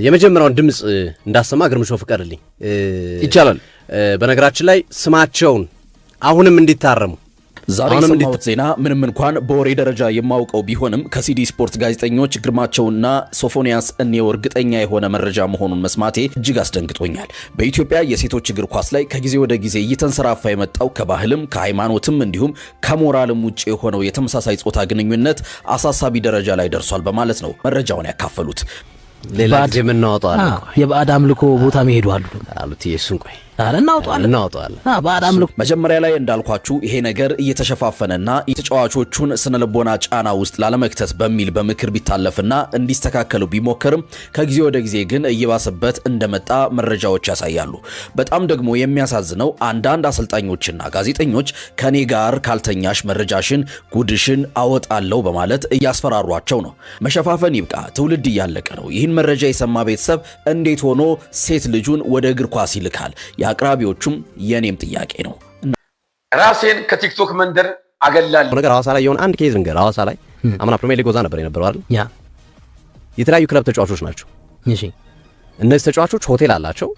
የመጀመሪያውን ድምጽ እንዳሰማ ግርምሾ ፍቀድልኝ ይቻላል። በነገራችን ላይ ስማቸውን አሁንም እንዲታረሙ ዛሬ የሰማሁት ዜና ምንም እንኳን በወሬ ደረጃ የማውቀው ቢሆንም ከሲዲ ስፖርት ጋዜጠኞች ግርማቸውና ሶፎኒያስ እኔው እርግጠኛ የሆነ መረጃ መሆኑን መስማቴ እጅግ አስደንግጦኛል። በኢትዮጵያ የሴቶች እግር ኳስ ላይ ከጊዜ ወደ ጊዜ እየተንሰራፋ የመጣው ከባህልም ከሃይማኖትም እንዲሁም ከሞራልም ውጪ የሆነው የተመሳሳይ ጾታ ግንኙነት አሳሳቢ ደረጃ ላይ ደርሷል በማለት ነው መረጃውን ያካፈሉት። ሌላ ጊዜ ምን እናወጣለን? የባዕድ አምልኮ ቦታ መሄዱ አሉት ኢየሱስን ቆይ እናወጣለን ባዕድ አምልኮ መጀመሪያ ላይ እንዳልኳችሁ ይሄ ነገር እየተሸፋፈነና የተጫዋቾቹን ስነልቦና ጫና ውስጥ ላለመክተት በሚል በምክር ቢታለፍና እንዲስተካከሉ ቢሞክርም ከጊዜ ወደ ጊዜ ግን እየባሰበት እንደመጣ መረጃዎች ያሳያሉ። በጣም ደግሞ የሚያሳዝነው አንዳንድ አሰልጣኞችና ጋዜጠኞች ከኔ ጋር ካልተኛሽ መረጃሽን ጉድሽን አወጣለሁ በማለት እያስፈራሯቸው ነው። መሸፋፈን ይብቃ፣ ትውልድ እያለቀ ነው። ይህን መረጃ የሰማ ቤተሰብ እንዴት ሆኖ ሴት ልጁን ወደ እግር ኳስ ይልካል? የአቅራቢዎቹም የኔም ጥያቄ ነው። ራሴን ከቲክቶክ መንደር አገላለሁ ነገር ሐዋሳ ላይ የሆነ አንድ ኬዝ እንገር ሐዋሳ ላይ አምና ፕሪሚየር ሊግ ጎዛ ነበር የነበረው አይደል? ያ የተለያዩ ክለብ ተጫዋቾች ናቸው። እሺ እነዚህ ተጫዋቾች ሆቴል አላቸው፣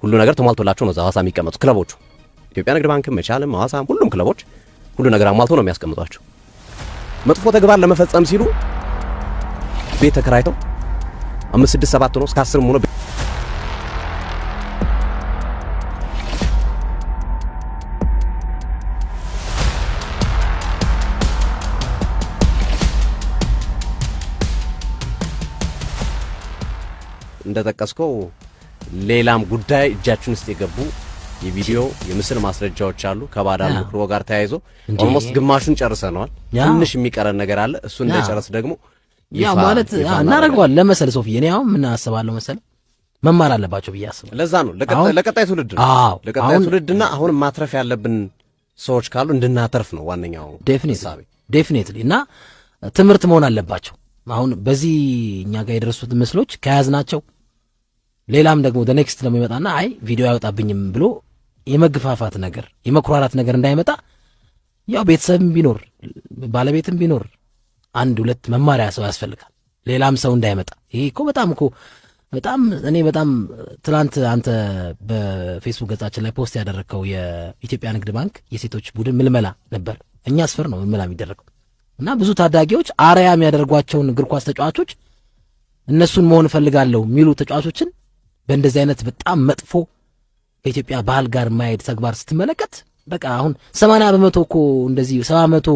ሁሉ ነገር ተሟልቶላቸው ነው ሐዋሳ የሚቀመጡት ክለቦቹ። ኢትዮጵያ ንግድ ባንክም መቻልም ሐዋሳም ሁሉም ክለቦች ሁሉ ነገር አሟልቶ ነው የሚያስቀምጧቸው። መጥፎ ተግባር ለመፈጸም ሲሉ ቤት ተከራይተው 5 6 7 ነው እስከ 10 ሆኖ እንደተጠቀስከው ሌላም ጉዳይ እጃችን ውስጥ የገቡ የቪዲዮ የምስል ማስረጃዎች አሉ። ከባዕድ አምልኮ ጋር ተያይዞ ኦልሞስት ግማሹን ጨርሰናል። ትንሽ የሚቀረን ነገር አለ። እሱ እንደጨረስ ደግሞ ያ ማለት እናደርገዋለን። ለመሰለ ሶፊ እኔ አሁን ምን አስባለሁ መሰለ መማር አለባቸው ብዬ አስባለሁ። ለዛ ነው ለቀጣይ ትውልድ ነው። ለቀጣይ ትውልድና አሁን ማትረፍ ያለብን ሰዎች ካሉ እንድናተርፍ ነው ዋነኛው ዴፊኒትሊ እና ትምህርት መሆን አለባቸው። አሁን በዚህ እኛ ጋር የደረሱት ምስሎች ከያዝናቸው ሌላም ደግሞ ኔክስት ደግሞ ይመጣና አይ ቪዲዮ ያወጣብኝም ብሎ የመግፋፋት ነገር የመኩራራት ነገር እንዳይመጣ ያው ቤተሰብም ቢኖር ባለቤትም ቢኖር አንድ ሁለት መማሪያ ሰው ያስፈልጋል። ሌላም ሰው እንዳይመጣ ይሄ እኮ በጣም እኔ በጣም ትላንት አንተ በፌስቡክ ገጻችን ላይ ፖስት ያደረግከው የኢትዮጵያ ንግድ ባንክ የሴቶች ቡድን ምልመላ ነበር። እኛ አስፈር ነው ምልመላ የሚደረገው እና ብዙ ታዳጊዎች አርያ የሚያደርጓቸውን እግር ኳስ ተጫዋቾች እነሱን መሆን ፈልጋለሁ የሚሉ ተጫዋቾችን በእንደዚህ አይነት በጣም መጥፎ ከኢትዮጵያ ባህል ጋር ማይድ ተግባር ስትመለከት በቃ አሁን 80% እኮ እንደዚህ 70%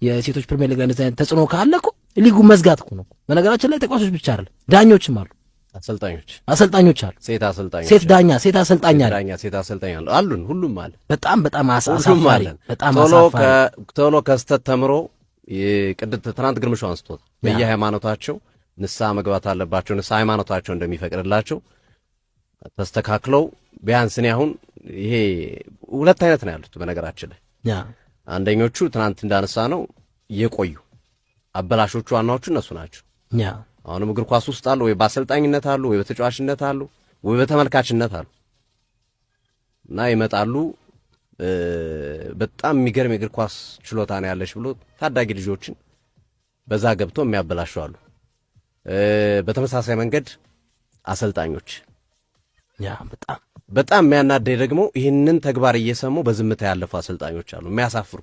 የሴቶች ፕሪሚየር ሊግ እንደዚህ አይነት ተጽዕኖ ካለ እኮ ሊጉ መዝጋት እኮ ነው። በነገራችን ላይ ተጫዋቾች ብቻ አይደለም ዳኞችም አሉ፣ አሰልጣኞች አሉ፣ ሴት ዳኛ ሴት አሰልጣኝ አሉ አሉን፣ ሁሉም አለ። በጣም አሳፋሪ በጣም አሳፋሪ ቶሎ ከስተት ተምሮ የቅድት ትናንት ግርምሾ አንስቶት በየሃይማኖታቸው ንስሐ መግባት አለባቸው። ንስሐ ሃይማኖታቸው እንደሚፈቅድላቸው ተስተካክለው ቢያንስ እኔ አሁን ይሄ ሁለት አይነት ነው ያሉት በነገራችን ላይ አንደኞቹ ትናንት እንዳነሳ ነው የቆዩ አበላሾቹ ዋናዎቹ እነሱ ናቸው። አሁንም እግር ኳስ ውስጥ አሉ፣ ወይ በአሰልጣኝነት አሉ፣ ወይ በተጫዋችነት አሉ፣ ወይ በተመልካችነት አሉ እና ይመጣሉ። በጣም የሚገርም የእግር ኳስ ችሎታ ነው ያለሽ ብሎ ታዳጊ ልጆችን በዛ ገብቶ የሚያበላሹ አሉ። በተመሳሳይ መንገድ አሰልጣኞች በጣም የሚያናደኝ ደግሞ ይህንን ተግባር እየሰሙ በዝምታ ያለፉ አሰልጣኞች አሉ። የሚያሳፍሩ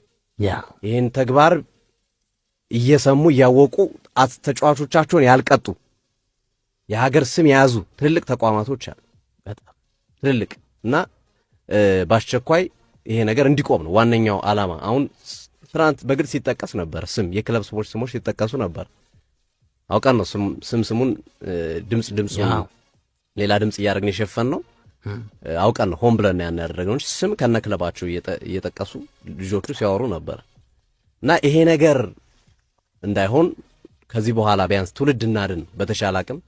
ይህን ተግባር እየሰሙ እያወቁ ተጫዋቾቻቸውን ያልቀጡ የሀገር ስም የያዙ ትልልቅ ተቋማቶች አሉ። በጣም ትልልቅ እና በአስቸኳይ ይሄ ነገር እንዲቆም ነው ዋነኛው ዓላማ። አሁን ትናንት በግልጽ ሲጠቀስ ነበር፣ ስም የክለብ ስሞች ሲጠቀሱ ነበር። አውቀን ነው ስሙን ድምጽ ሌላ ድምጽ እያደረግን የሸፈን ነው። አውቀን ነው ሆን ብለን ያን ያደረግነው እንጂ ስም ከነክለባቸው እየጠቀሱ ልጆቹ ሲያወሩ ነበር እና ይሄ ነገር እንዳይሆን ከዚህ በኋላ ቢያንስ ትውልድ እናድን፣ በተሻለ አቅም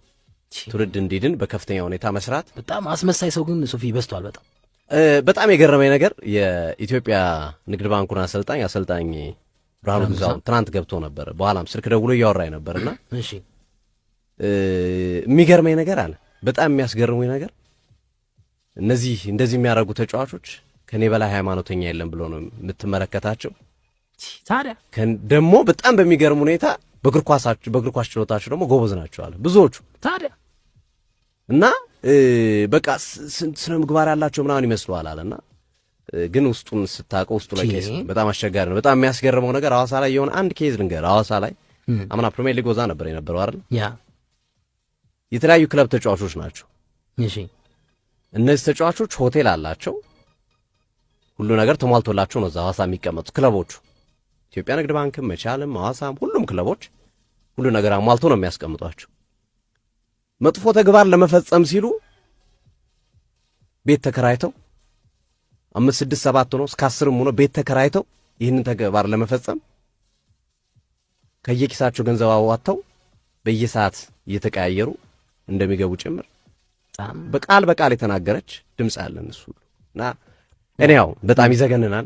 ትውልድ እንዲድን በከፍተኛ ሁኔታ መስራት። በጣም አስመሳይ ሰው ግን ሶፊ በዝቷል። በጣም የገረመኝ ነገር የኢትዮጵያ ንግድ ባንኩን አሰልጣኝ ብርሃኑ ግዛው ትናንት ገብቶ ነበር። በኋላም ስልክ ደውሎ እያወራኝ ነበርና እሺ የሚገርመኝ ነገር አለ። በጣም የሚያስገርመኝ ነገር እነዚህ እንደዚህ የሚያደርጉ ተጫዋቾች ከኔ በላይ ሃይማኖተኛ የለም ብሎ ነው የምትመለከታቸው። ታዲያ ደግሞ በጣም በሚገርም ሁኔታ በእግር ኳስ ችሎታቸው ደግሞ ጎበዝ ናቸው አለ ብዙዎቹ። ታዲያ እና በቃ ስነ ምግባር ያላቸው ምናምን ይመስለዋል አለና ግን ውስጡን ስታውቀው ውስጡ ላይ ኬዝ በጣም አስቸጋሪ ነው። በጣም የሚያስገርመው ነገር ሐዋሳ ላይ የሆነ አንድ ኬዝ ልንገር። ሐዋሳ ላይ አምና ፕሪሚየር ሊግ ወዛ ነበር የነበረው አይደል? ያ የተለያዩ ክለብ ተጫዋቾች ናቸው። እሺ እነዚህ ተጫዋቾች ሆቴል አላቸው፣ ሁሉ ነገር ተሟልቶላቸው ነው እዛ ሐዋሳ የሚቀመጡት ክለቦቹ። ኢትዮጵያ ንግድ ባንክም፣ መቻልም፣ ሐዋሳም ሁሉም ክለቦች ሁሉ ነገር አሟልቶ ነው የሚያስቀምጧቸው። መጥፎ ተግባር ለመፈጸም ሲሉ ቤት ተከራይተው 5 6 7 ሆኖ እስከ 10 ሆኖ ቤት ተከራይተው ይህንን ተግባር ለመፈጸም ከየኪሳቸው ገንዘብ አዋጥተው በየሰዓት እየተቀያየሩ እንደሚገቡ ጭምር በቃል የተናገረች ድምጽ ያለን እሱ እና እኔው በጣም ይዘገንናል።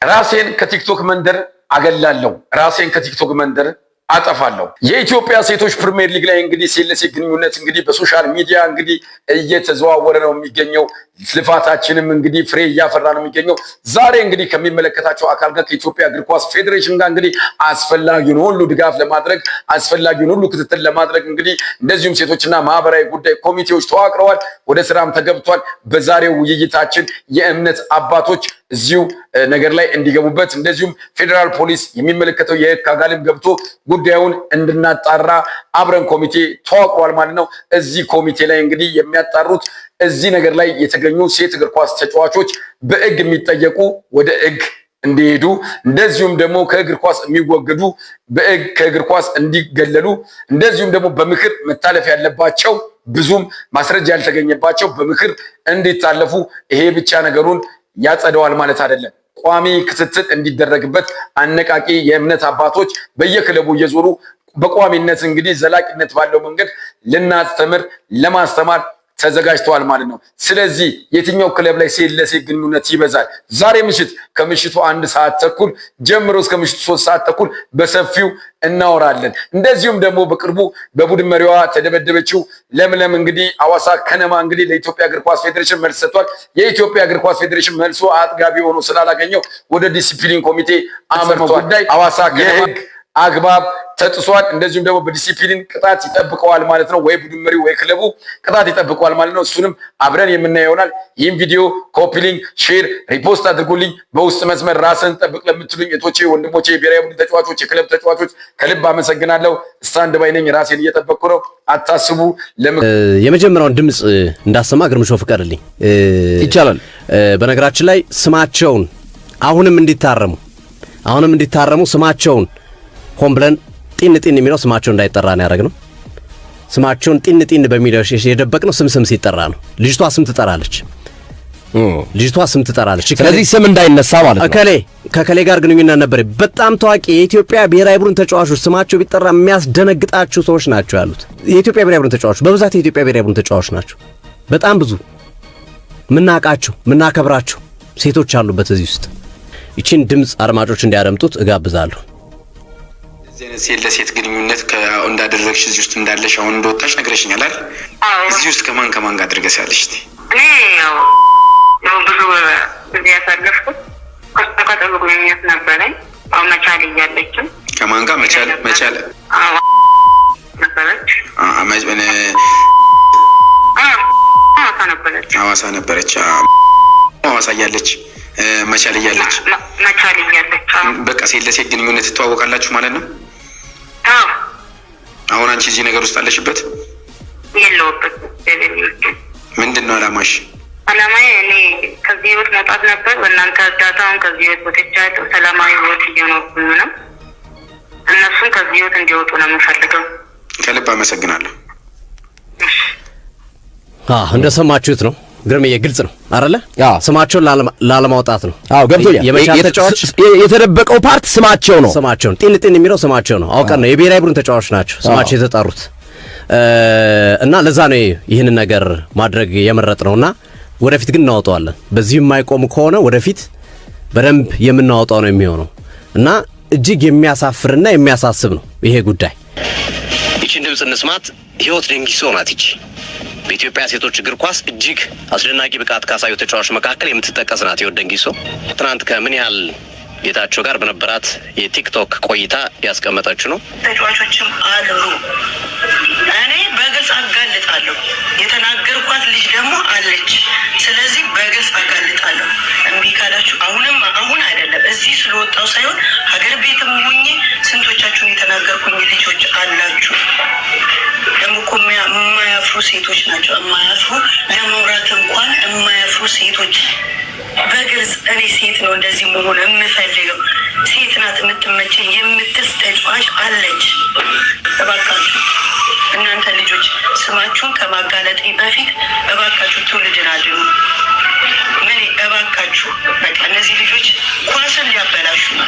ራሴን ከቲክቶክ መንደር አገላለሁ፣ ራሴን ከቲክቶክ መንደር አጠፋለሁ። የኢትዮጵያ ሴቶች ፕሪሚየር ሊግ ላይ እንግዲህ ሴለሴ ግንኙነት እንግዲህ በሶሻል ሚዲያ እንግዲህ እየተዘዋወረ ነው የሚገኘው። ልፋታችንም እንግዲህ ፍሬ እያፈራ ነው የሚገኘው። ዛሬ እንግዲህ ከሚመለከታቸው አካል ጋር ከኢትዮጵያ እግር ኳስ ፌዴሬሽን ጋር እንግዲህ አስፈላጊውን ሁሉ ድጋፍ ለማድረግ አስፈላጊውን ሁሉ ክትትል ለማድረግ እንግዲህ እንደዚሁም ሴቶችና ማህበራዊ ጉዳይ ኮሚቴዎች ተዋቅረዋል። ወደ ስራም ተገብቷል። በዛሬው ውይይታችን የእምነት አባቶች እዚሁ ነገር ላይ እንዲገቡበት እንደዚሁም ፌዴራል ፖሊስ የሚመለከተው የህግ አካልም ገብቶ ጉዳዩን እንድናጣራ አብረን ኮሚቴ ተዋቅሯል ማለት ነው። እዚህ ኮሚቴ ላይ እንግዲህ የሚያጣሩት እዚህ ነገር ላይ የተገኙ ሴት እግር ኳስ ተጫዋቾች በህግ የሚጠየቁ ወደ ህግ እንዲሄዱ እንደዚሁም ደግሞ ከእግር ኳስ የሚወገዱ በህግ ከእግር ኳስ እንዲገለሉ እንደዚሁም ደግሞ በምክር መታለፍ ያለባቸው ብዙም ማስረጃ ያልተገኘባቸው በምክር እንዲታለፉ ይሄ ብቻ ነገሩን ያጸደዋል ማለት አይደለም። ቋሚ ክትትል እንዲደረግበት አነቃቂ የእምነት አባቶች በየክለቡ እየዞሩ በቋሚነት እንግዲህ ዘላቂነት ባለው መንገድ ልናስተምር ለማስተማር ተዘጋጅተዋል ማለት ነው። ስለዚህ የትኛው ክለብ ላይ ሴት ለሴት ግንኙነት ይበዛል? ዛሬ ምሽት ከምሽቱ 1 ሰዓት ተኩል ጀምሮ እስከ ምሽቱ 3 ሰዓት ተኩል በሰፊው እናወራለን። እንደዚሁም ደግሞ በቅርቡ በቡድን መሪዋ ተደበደበችው ለምለም እንግዲህ ሐዋሳ ከነማ እንግዲህ ለኢትዮጵያ እግር ኳስ ፌዴሬሽን መልስ ሰጥቷል። የኢትዮጵያ እግር ኳስ ፌዴሬሽን መልሶ አጥጋቢ ሆኖ ስላላገኘው ወደ ዲሲፕሊን ኮሚቴ አመርቷል። ጉዳይ ሐዋሳ ከነማ አግባብ ተጥሷል። እንደዚሁም ደግሞ በዲሲፕሊን ቅጣት ይጠብቀዋል ማለት ነው። ወይ ቡድን መሪው ወይ ክለቡ ቅጣት ይጠብቀዋል ማለት ነው። እሱንም አብረን የምናየው ይሆናል። ይህን ቪዲዮ ኮፒ ሊንክ፣ ሼር፣ ሪፖስት አድርጉልኝ። በውስጥ መስመር ራስን ጠብቅ ለምትሉኝ እህቶቼ፣ ወንድሞቼ፣ ብሔራዊ ቡድን ተጫዋቾች፣ የክለብ ተጫዋቾች ከልብ አመሰግናለሁ። ስታንድ ባይ ነኝ። ራሴን እየጠበቅኩ ነው። አታስቡ። የመጀመሪያውን ድምጽ እንዳሰማ ግርምሾ ፍቀድልኝ። ይቻላል። በነገራችን ላይ ስማቸውን አሁንም እንዲታረሙ ስማቸውን ሆን ብለን ጢን የሚለው ስማቸው እንዳይጠራ ነው ያደረግነው። ስማቸውን ጢን በሚለው የደበቅነው ስም ሲጠራ ነው። ልጅቷ ስም ትጠራለች። ስለዚህ ስም እንዳይነሳ ማለት ነው። ከከሌ ጋር ግንኙነት ነበር። በጣም ታዋቂ የኢትዮጵያ ብሔራዊ ቡድን ተጫዋቾች ስማቸው ቢጠራ የሚያስደነግጣቸው ሰዎች ናቸው ያሉት። የኢትዮጵያ ብሔራዊ ቡድን ተጫዋቾች በብዛት የኢትዮጵያ ብሔራዊ ቡድን ተጫዋቾች ናቸው። በጣም ብዙ ምናከብራቸው ሴቶች አሉበት እዚህ ውስጥ። ይቺን ድምጽ አድማጮች እንዲያደምጡት እጋብዛለሁ። ሴት ለሴት ግንኙነት እንዳደረግሽ እዚህ ውስጥ እንዳለሽ አሁን እንደወጣሽ ነግረሽኛል አይደል? እዚህ ውስጥ ከማን ጋር አድርገሻለሽ? እኔ ያው ብዙ ጊዜ ያሳለፍኩት ከስተቀጠሉ ግንኙነት ነበረኝ። አሁን መቻል እያለችም ከማን ጋር መቻል ነበረች። ሐዋሳ ነበረች። ሐዋሳ እያለች መቻል እያለች በቃ ሴት ለሴት ግንኙነት ትተዋወቃላችሁ ማለት ነው። አሁን አንቺ እዚህ ነገር ውስጥ አለሽበት? የለውበት። ምንድን ነው አላማሽ? አላማዬ እኔ ከዚህ ህይወት መውጣት ነበር። በእናንተ እርዳታውን ከዚህ ህይወት ወጥቻለሁ። ሰላማዊ ህይወት እየኖርኩኝ ነው። እነሱም ከዚህ ህይወት እንዲወጡ ነው የምፈልገው። ከልብ አመሰግናለሁ። እንደሰማችሁት ነው። ግርምዬ ግልጽ ነው አይደለ? ስማቸውን ላለማውጣት ነው። ገብቶኛል። የመቻል ተጫዋች የተደበቀው ፓርት ስማቸው ነው። ጢን የሚለው ስማቸው ነው። አውቀን ነው የብሔራዊ ቡድን ተጫዋቾች ናቸው ስማቸው የተጠሩት እና ለዛ ነው ይህንን ነገር ማድረግ የመረጥነውና ወደፊት ግን እናወጣዋለን። በዚህ የማይቆም ከሆነ ወደፊት በደንብ የምናወጣው ነው የሚሆነው እና እጅግ የሚያሳፍርና የሚያሳስብ ነው ይሄ ጉዳይ። ይህችን ድምጽ እንስማት። ህይወት ደንጊሶ ናት። ይቺ በኢትዮጵያ ሴቶች እግር ኳስ እጅግ አስደናቂ ብቃት ካሳዩ ተጫዋቾች መካከል የምትጠቀስ ናት። ህይወት ደንጊሶ ትናንት ከምን ያህል ጌታቸው ጋር በነበራት የቲክቶክ ቆይታ ያስቀመጠችው ነው። ተጫዋቾችም አሉ። እኔ በግልጽ አጋልጣለሁ። ስለወጣው ሳይሆን ሀገር ቤትም ሆኜ ስንቶቻችሁን የተናገርኩኝ ልጆች አላችሁ። ደግሞ እኮ የማያፍሩ ሴቶች ናቸው። የማያፍሩ ለመውራት እንኳን የማያፍሩ ሴቶች በግልጽ እኔ ሴት ነው እንደዚህ መሆን የምፈልገው ሴት ናት የምትመቸኝ የምትስ ተጫዋች አለች። እባካችሁ እናንተ ልጆች ስማችሁን ከማጋለጤ በፊት እባካችሁ ትውልድን አድኑ። ምን እባካችሁ በቃ እነዚህ ልጆች ኳስን ሊያበላሹ ነው።